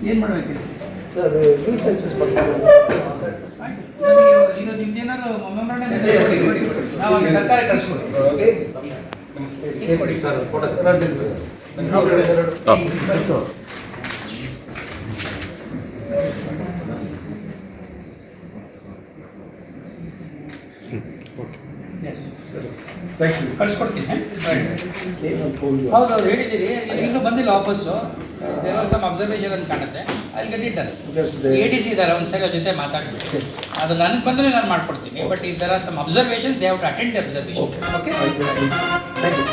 ಏನು ಮಾಡಬೇಕು ಅದು ನ್ಯೂ ಸೆನ್ಸಸ್ ಬಗ್ಗೆ ಇದು ನಿಮ್ದೇನಾದ್ರು ನಾವು ಸರ್ಕಾರ ಕಳಿಸ್ಕೊಡಿ ಸರ್ ಫೋಟೋ ಎಸ್ ಕಳಿಸ್ಕೊಡ್ತೀನಿ. ಹೌದೌದು ಹೇಳಿದ್ದೀರಿ, ಇನ್ನೂ ಬಂದಿಲ್ಲ ವಾಪಸ್ಸು. ದೇರ್ ವಾಸ್ ಸಮ್ ಅಬ್ಸರ್ವೇಷನ್ ಅಂತ ಕಾಣುತ್ತೆ. ಅಲ್ಲಿ ಗಟ್ಟಿದ್ದಾರೆ ADC ಇದ್ದಾರೆ, ಒಂದು ಸರಿ ಅವ್ರ ಜೊತೆ ಮಾತಾಡ್ಬೇಕು. ಅದು ನನಗೆ ಬಂದರೆ ನಾನು ಮಾಡ್ಕೊಡ್ತೀನಿ. ಬಟ್ ಈ there are some observation, they have to attend the observation. Okay, thank you.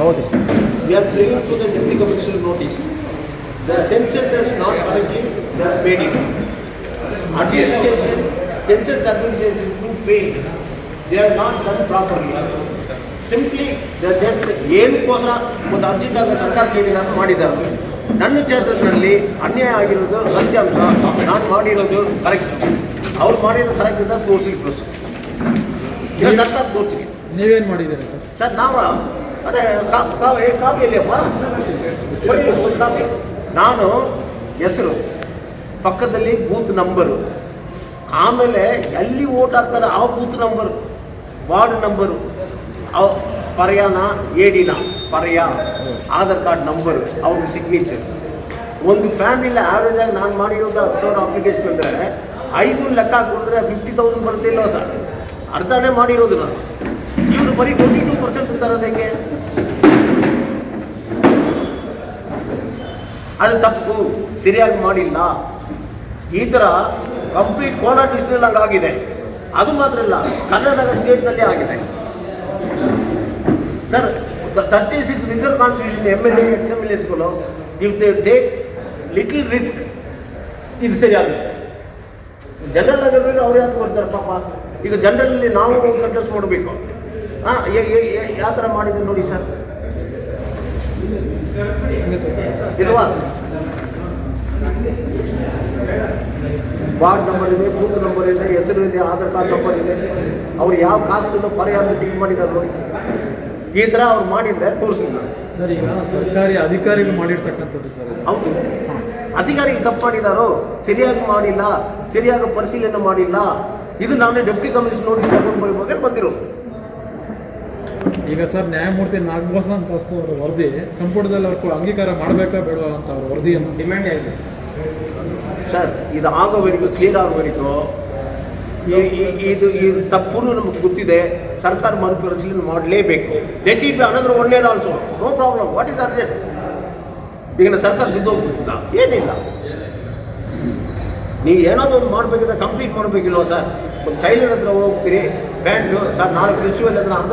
Okay. We are bringing to the Deputy Commissioner notice. The census has not correctly made it. Administration, census administration is failed. They are not done properly. Simply, they are just ಏನಕ್ಕೋಸ್ಕರ ಒಂದು ಅರ್ಜಿದಾಗ ಸರ್ಕಾರ ಕೇಳಿದಾಗ ಮಾಡಿದ್ದಾರೆ. ನನ್ನ ಕ್ಷೇತ್ರದಲ್ಲಿ ಅನ್ಯಾಯ ಆಗಿರೋದು ಸತ್ಯಾಂಶ. ನಾನು ಮಾಡಿರೋದು ಕರೆಕ್ಟ್. ಅವ್ರು ಮಾಡಿರೋದು ಕರೆಕ್ಟ್ ಅಂತ ತೋರಿಸಿ ಪ್ರಸ್ತುತ. ಇಲ್ಲ ಸರ್ಕಾರ ತೋರಿಸಿ. ನೀವೇನು ಮಾಡಿದ್ದೀರಾ ಸರ್? ಸರ್ ನಾವು ಅದೇ ಕಾಪಿಯಲ್ಲಿಯಪ್ಪ ಒಂದು ಕಾಪಿ. ನಾನು ಹೆಸರು ಪಕ್ಕದಲ್ಲಿ ಬೂತ್ ನಂಬರು, ಆಮೇಲೆ ಎಲ್ಲಿ ಓಟ್ ಹಾಕ್ತಾರೆ ಆ ಬೂತ್ ನಂಬರು, ವಾರ್ಡ್ ನಂಬರು, ಪರ್ಯಾನ ಏಡಿನ ಪರ್ಯ, ಆಧಾರ್ ಕಾರ್ಡ್ ನಂಬರು, ಅವ್ರ ಸಿಗ್ನೇಚರ್. ಒಂದು ಫ್ಯಾಮಿಲಿ ಆ್ಯಾವ್ರೇಜ್ ಆಗಿ ನಾನು ಮಾಡಿರೋದು 10,000 ಅಪ್ಲಿಕೇಶನ್ ಅಂದರೆ 5 ಲೆಕ್ಕ ಹಾಕಿದ್ರೆ 50,000 ಬರ್ತಿಲ್ಲ ಸರ್. ಅರ್ಧನೇ ಮಾಡಿರೋದು ನಾನು. ಇವರು ಇದ್ರು ಬರೀ 22% ತರೋದು ಹೆಂಗೆ? ಅದು ತಪ್ಪು, ಸರಿಯಾಗಿ ಮಾಡಿಲ್ಲ. ಈ ಥರ ಕಂಪ್ಲೀಟ್ ಕೋಲಾರ ಡಿಸ್ಟ್ರಿಕ್ಟ್ ಹಂಗೆ ಆಗಿದೆ. ಅದು ಮಾತ್ರ ಇಲ್ಲ, ಕರ್ನಾಟಕ ಸ್ಟೇಟ್ನಲ್ಲಿ ಆಗಿದೆ ಸರ್. 36 ರಿಸರ್ವ್ ಕಾನ್ಸ್ಟಿಟ್ಯೂಷನ್ MLA XMLAಸ್ಗಳು if they take little risk ಇದು ಸರಿ ಆಗುತ್ತೆ. ಜನರಲ್ ಆಗಿರ್ಬೇಕು, ಅವ್ರು ಯಾಕೆ ಬರ್ತಾರೆ ಪಾಪ. ಈಗ ಜನರಲ್ಲಿ ನಾವು ಕಂಟೆಸ್ಟ್ ಮಾಡಬೇಕು. ಯಾವ ಥರ ಮಾಡಿದೆ ನೋಡಿ ಸರ್, ಇಲ್ವಾ? ವಾರ್ಡ್ ನಂಬರ್ ಇದೆ, ಬೂತ್ ನಂಬರ್ ಇದೆ, ಹೆಸರು ಇದೆ, ಆಧಾರ್ ಕಾರ್ಡ್ ನಂಬರ್ ಇದೆ, ಅವ್ರು ಯಾವ ಕಾಸ್ಟನ್ನು ಪರಿಹಾರ ಟಿಕ್ ಮಾಡಿದ್ದಾರೆ ನೋಡಿ. ಈ ಥರ ಅವ್ರು ಮಾಡಿದರೆ ತೋರಿಸಿಲ್ಲ ಸರ್. ಈಗ ಸರ್ಕಾರಿ ಅಧಿಕಾರಿಗಳು ಮಾಡಿರ್ತಕ್ಕಂಥದ್ದು ಸರ್. ಹೌದು, ಅಧಿಕಾರಿಗಳು ತಪ್ಪು ಮಾಡಿದಾರೋ, ಸರಿಯಾಗಿ ಮಾಡಿಲ್ಲ, ಸರಿಯಾಗಿ ಪರಿಶೀಲನೆ ಮಾಡಿಲ್ಲ. ಇದು ನಾನೇ ಡೆಪ್ಟಿ ಕಮಿಷನರ್ ನೋಡಿ ತಗೊಂಡು ಬರಬೇಕು ಬಂದಿರೋ. ಈಗ ಸರ್ ನ್ಯಾಯಮೂರ್ತಿ ನಾಗಭೂಷಣ್ ಅವರ ವರದಿ ಸಂಪುಟದಲ್ಲಿ ಅವ್ರು ಅಂಗೀಕಾರ ಮಾಡಬೇಕಾ ಬೇಡವಾ ಅಂತ ಅವ್ರ ವರದಿಯನ್ನು ಡಿಮ್ಯಾಂಡ್ ಆಗಿದೆ ಸರ್. ಇದು ಆಗೋವರೆಗೂ ಕ್ಲಿಯರ್ ಆಗೋವರೆಗೂ ಇದು ತಪ್ಪು ನಮಗೆ ಗೊತ್ತಿದೆ. ಸರ್ಕಾರ ಮರುಪರಿಶೀಲನೆ ಮಾಡಲೇಬೇಕು. Let it be another 1 year also, no problem. What is urgent? ಈಗ ಸರ್ಕಾರ ಬಿದ್ದೋಗ್ಬಿಡ್ತಿಲ್ಲ, ಏನಿಲ್ಲ. ನೀವು ಏನಾದರೂ ಒಂದು ಮಾಡಬೇಕಿದ್ರೆ ಕಂಪ್ಲೀಟ್ ಮಾಡಬೇಕಿಲ್ವ ಸರ್? ಒಂದು ಟೈಲರ್ ಹತ್ರ ಹೋಗ್ತೀರಿ, ಪ್ಯಾಂಟು ಸರ್ ನಾಳೆ ಫೆಸ್ಟಿವಲ್ ಅದನ್ನು ಅರ್ಧ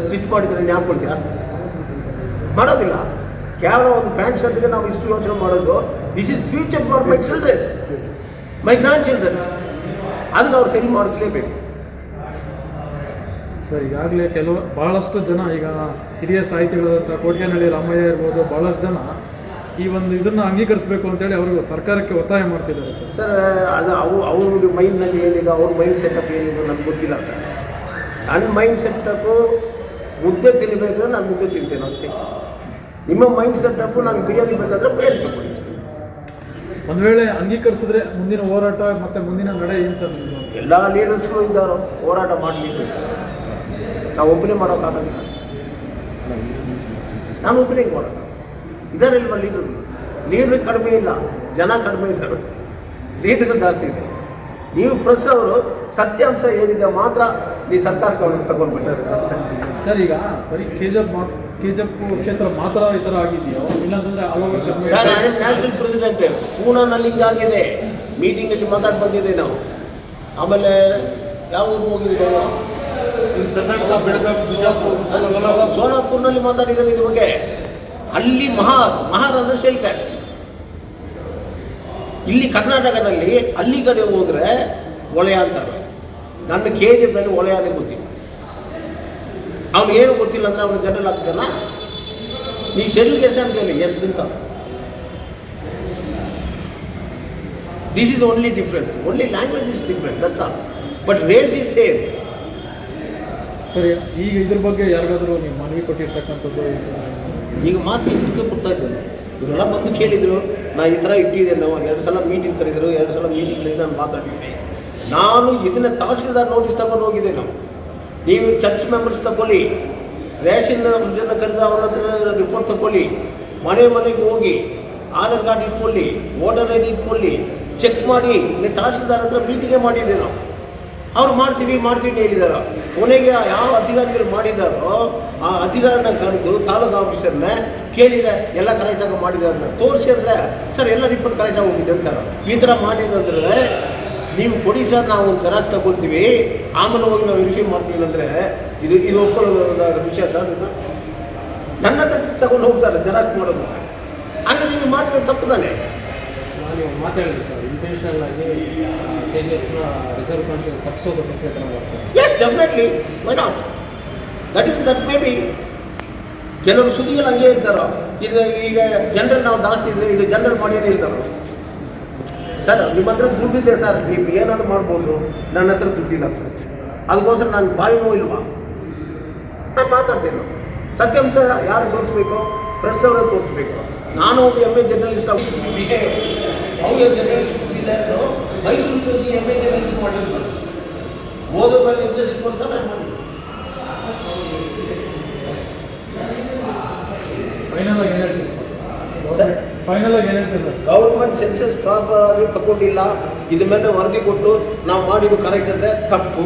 ಸ್ಟಿಚ್ ಮಾಡಿದ್ರೆ ನೀವು ಹಾಕ್ಕೊಳ್ತೀರಾ? ಮಾಡೋದಿಲ್ಲ. ಕೇವಲ ಒಂದು ಪ್ಯಾಂಟ್ ಶರ್ಟ್ಗೆ ನಾವು ಇಷ್ಟು ಯೋಚನೆ ಮಾಡೋದು. This is future for my childrens, my grandchildrens. ಅದಕ್ಕೆ ಅವ್ರು ಸರಿ ಮಾಡಿಸ್ಲೇಬೇಕು ಸರ್. ಈಗಾಗಲೇ ಭಾಳಷ್ಟು ಜನ, ಈಗ ಹಿರಿಯ ಸಾಹಿತಿಗಳಾದಂಥ ಕೋಟ್ಯಾನಹಳ್ಳಿ ರಾಮಯ್ಯ ಇರ್ಬೋದು, ಭಾಳಷ್ಟು ಜನ ಈ ಒಂದು ಇದನ್ನು ಅಂಗೀಕರಿಸಬೇಕು ಅಂತೇಳಿ ಅವರು ಸರ್ಕಾರಕ್ಕೆ ಒತ್ತಾಯ ಮಾಡ್ತಿದ್ದಾರೆ ಸರ್. ಸರ್ ಅದು ಅವ್ರ ಮೈಂಡ್ನಲ್ಲಿ ಏನಿದೆ, ಅವ್ರ ಮೈಂಡ್ ಸೆಟಪ್ ಏನಿದೆ ನನಗೆ ಗೊತ್ತಿಲ್ಲ ಸರ್. ನನ್ನ ಮೈಂಡ್ ಸೆಟಪ್ಪು ಮುದ್ದೆ ತಿನ್ನಬೇಕಾದ್ರೆ ನಾನು ಮುದ್ದೆ ತಿಂತೇನೆ ಅಷ್ಟೇ. ನಿಮ್ಮ ಮೈಂಡ್ ಸೆಟಪ್ಪು ನಾನು ಬಿರಿಯಾನಿ ಬೇಕಾದರೆ ಬಿರಿಯಾನಿ ತಗೊಳ್ಳಿ. ಒಂದು ವೇಳೆ ಅಂಗೀಕರಿಸಿದ್ರೆ ಮುಂದಿನ ಹೋರಾಟ ಮತ್ತು ಮುಂದಿನ ನಡೆ ಏನು ಸರ್? ಎಲ್ಲ ಲೀಡರ್ಸ್ಗಳು ಇದ್ದಾರೋ ಹೋರಾಟ ಮಾಡಲಿಕ್ಕೆ. ನಾವು ಒಬ್ಬನೇ ಮಾಡೋಕ್ಕಾಗೋದಿಲ್ಲ, ನಾನು ಒಬ್ಬನೇ ಮಾಡೋಕ್ಕಾಗಲ್ಲ. ಇದ್ದಾರೆ ಇಲ್ವ ಲೀಡ್ರ್ ಕಡಿಮೆ ಇಲ್ಲ, ಜನ ಕಡಿಮೆ ಇದ್ದಾರೆ, ಲೀಡ್ರ್ಗಳು ಜಾಸ್ತಿ ಇದೆ. ನೀವು ಪ್ರೆಸ್ ಅವರು ಸತ್ಯಾಂಶ ಏನಿದೆ ಮಾತ್ರ ಈ ಸರ್ಕಾರಕ್ಕೆ ಅವ್ರಿಗೆ ತಗೊಂಡ್ಬಿಡಿ ಸರ್ ಅಷ್ಟೇ. ಸರ್ ಈಗ ಬರೀ ಕೆಜಪ್ ಕ್ಷೇತ್ರ ಮಾತ್ರ ಈ ಥರ ಆಗಿದೆಯೋ, ಇಲ್ಲಾಂತಂದರೆ sir I am national president. ಪೂನಾನಲ್ಲಿ ಹಿಂಗಾಗಿದೆ, ಮೀಟಿಂಗಲ್ಲಿ ಮಾತಾಡಿ ಬಂದಿದ್ದೆ ನಾವು. ಆಮೇಲೆ ಯಾವ ಊರು ಹೋಗಿದ್ದೀವಿ, ಕರ್ನಾಟಕ ಬೆಳಗಾವಿ ಬಿಜಾಪುರ ಸೋಲಾಪುರ್ನಲ್ಲಿ ಮಾತಾಡಿದ್ದೇನೆ ಇದ್ರ ಬಗ್ಗೆ. ಅಲ್ಲಿ ಮಹಾರಾಷ್ಟ್ರ ಶೆಲ್ ಕಾಸ್ಟ್. ಇಲ್ಲಿ ಕರ್ನಾಟಕದಲ್ಲಿ ಅಲ್ಲಿ ಕಡೆ ಹೋದರೆ ಒಳೆಯ ಅಂತಾರೆ. ನನ್ನ KGFನಲ್ಲಿ ಒಳೆಯಾನೇ ಗೊತ್ತಿಲ್ಲ. ಅವ್ನು ಏನು ಗೊತ್ತಿಲ್ಲ ಅಂದರೆ ಅವನು ಜನರಲ್ ಆಗ್ತಾನ. ನೀ ಶೆಡ್ಯೂಲ್ ಕೇಸ್ ಅಂತ ಹೇಳಿ ಎಸ್ ಅಂತ. This is only difference, only language is different, that's all. But race is same. ಸರಿ, ಈಗ ಇದ್ರ ಬಗ್ಗೆ ಯಾರಿಗಾದರೂ ನೀವು ಮನವಿ ಕೊಟ್ಟಿರ್ತಕ್ಕಂಥದ್ದು? ಈಗ ಮಾತು ಇದಕ್ಕೆ ಕೊಡ್ತಾ ಇದ್ದೇನೆ. ಇವರೆಲ್ಲ ಬಂದು ಕೇಳಿದರು, ನಾ ಈ ಥರ ಇಟ್ಟಿದ್ದೆ. ನಾವು 2 ಸಲ ಮೀಟಿಂಗ್ ಕರೆದಿದ್ರು, 2 ಸಲ ಮೀಟಿಂಗ್ನಲ್ಲಿ ನಾನು ಮಾತಾಡಿದ್ದೆ. ನಾನು ಇದನ್ನು ತಹಸೀಲ್ದಾರ್ ನೋಟಿಸ್ ತಗೊಂಡು ಹೋಗಿದ್ದೆ. ನೀವು ಚರ್ಚ್ ಮೆಂಬರ್ಸ್ ತಗೊಳ್ಳಿ, ರೇಷನ್ ಜನ ಕರೆದ ಅವ್ರ ಹತ್ರ ರಿಪೋರ್ಟ್ ತಗೊಳ್ಳಿ, ಮನೆಗೆ ಹೋಗಿ ಆಧಾರ್ ಕಾರ್ಡ್ ಇಟ್ಕೊಳ್ಳಿ, ವೋಟರ್ ID ಇಟ್ಕೊಳ್ಳಿ, ಚೆಕ್ ಮಾಡಿ. ನೀವು ತಹಸೀಲ್ದಾರ್ ಹತ್ರ ಮೀಟಿಂಗೇ ಮಾಡಿದ್ದೆ ನಾವು. ಅವ್ರು ಮಾಡ್ತೀವಿ ಹೇಳಿದಾರೋ. ಕೊನೆಗೆ ಯಾವ ಅಧಿಕಾರಿಗಳು ಮಾಡಿದಾರೋ ಆ ಅಧಿಕಾರಿನ ಕರೆದು ತಾಲೂಕು ಆಫೀಸರ್ನ ಕೇಳಿದರೆ ಎಲ್ಲ ಕರೆಕ್ಟಾಗಿ ಮಾಡಿದಾರನ್ನ ತೋರಿಸಿದ್ರೆ, ಸರ್ ಎಲ್ಲ ರಿಪೋರ್ಟ್ ಕರೆಕ್ಟಾಗಿ ಹೋಗಿದೆ ಅಂತಾರೆ. ಈ ಥರ ಮಾಡಿದ್ರೆ ನೀವು ಕೊಡಿ ಸರ್, ನಾವು ಒಂದು ಜೆರಾಕ್ಸ್ ತಗೊಳ್ತೀವಿ, ಆಮೇಲೆ ಹೋಗಿ ನಾವು ವೆರಿಫೈ ಮಾಡ್ತೀವಿ ಅಂದರೆ ಇದು ಒಪ್ಕೊಳ್ಳೋದ ವಿಷಯ ಸರ್. ಇದು ನನ್ನ ಹತ್ರ ತಗೊಂಡು ಹೋಗ್ತಾರೆ ಜೆರಾಕ್ಸ್ ಮಾಡೋದು. ಅಂದರೆ ನೀವು ಮಾಡಿದ ತಪ್ಪು ತಾನೆ. ನಾನು ಮಾತಾಡಿದೆ ಸರ್, ಇಂಟೆನ್ಷನಲ್ ಆಗಿ KGFನ ರಿಸರ್ವ್ ಕಾನ್ಸ್ಟಿಟ್ಯೂಷನ್ ತಪ್ಪಿಸೋದು ಪ್ರಶ್ನೆ ಮಾಡ್ತಾರೆ. Yes definitely, why not? That may be. ಕೆಲವರು ಸುದ್ದಿಗಳು ಹಂಗೆ ಇರ್ತಾರೋ. ಇದು ಈಗ ಜನರಲ್ ನಾವು ಜಾಸ್ತಿ ಇದ್ರೆ ಇದು ಜನರಲ್ ಮಾಡಿ ಏನು ಹೇಳ್ತಾರೋ. ಸರ್ ನಿಮ್ಮ ಹತ್ರ ದುಡ್ಡಿದೆ ಸರ್, ನೀವು ಏನಾದರೂ ಮಾಡ್ಬೋದು. ನನ್ನ ಹತ್ರ ದುಡ್ಡಿಲ್ಲ ಸರ್, ಅದಕ್ಕೋಸ್ಕರ ನಾನು ಬಾಯಿನೂ ಇಲ್ವಾ? ನಾನು ಮಾತಾಡ್ತೇನೆ. ಸತ್ಯಾಂಶ ಯಾರು ತೋರಿಸ್ಬೇಕು? ಪ್ರೆಸ್ ಅವರೇ ತೋರಿಸ್ಬೇಕು. ನಾನು ಒಂದು MA ಜರ್ನಲಿಸ್ಟ್ ಆಗ್ಬಿಟ್ಟಿದ್ದೆ. ಅವ್ರ ಜರ್ನಲಿಸ್ಟ್ ಇದ್ದಾರೋ ಮೈಸೂರು ಯೂನಿವರ್ಸಿಟಿ MA ಜರ್ನಲಿಸ್ಟ್ ಮಾಡಿಲ್ಲ. ಓದೋ ಮೇಲೆ ಇಂಟ್ರೆಸ್ಟ್ ಕೊಡ್ತಾರೆ ಮಾಡಿ. ಫೈನಲ್ ಆಗಿ ಏನು ಹೇಳ್ತೀವಿ? ಗೌರ್ಮೆಂಟ್ ಸೆನ್ಸಸ್ ಪ್ರಾಪರ್ ಆಗಿ ತಗೊಂಡಿಲ್ಲ, ಇದ್ರ ಮೇಲೆ ವರದಿ ಕೊಟ್ಟು ನಾವು ಮಾಡಿದ್ದು ಕರೆಕ್ಟ್ ಅಂದರೆ ತಪ್ಪು.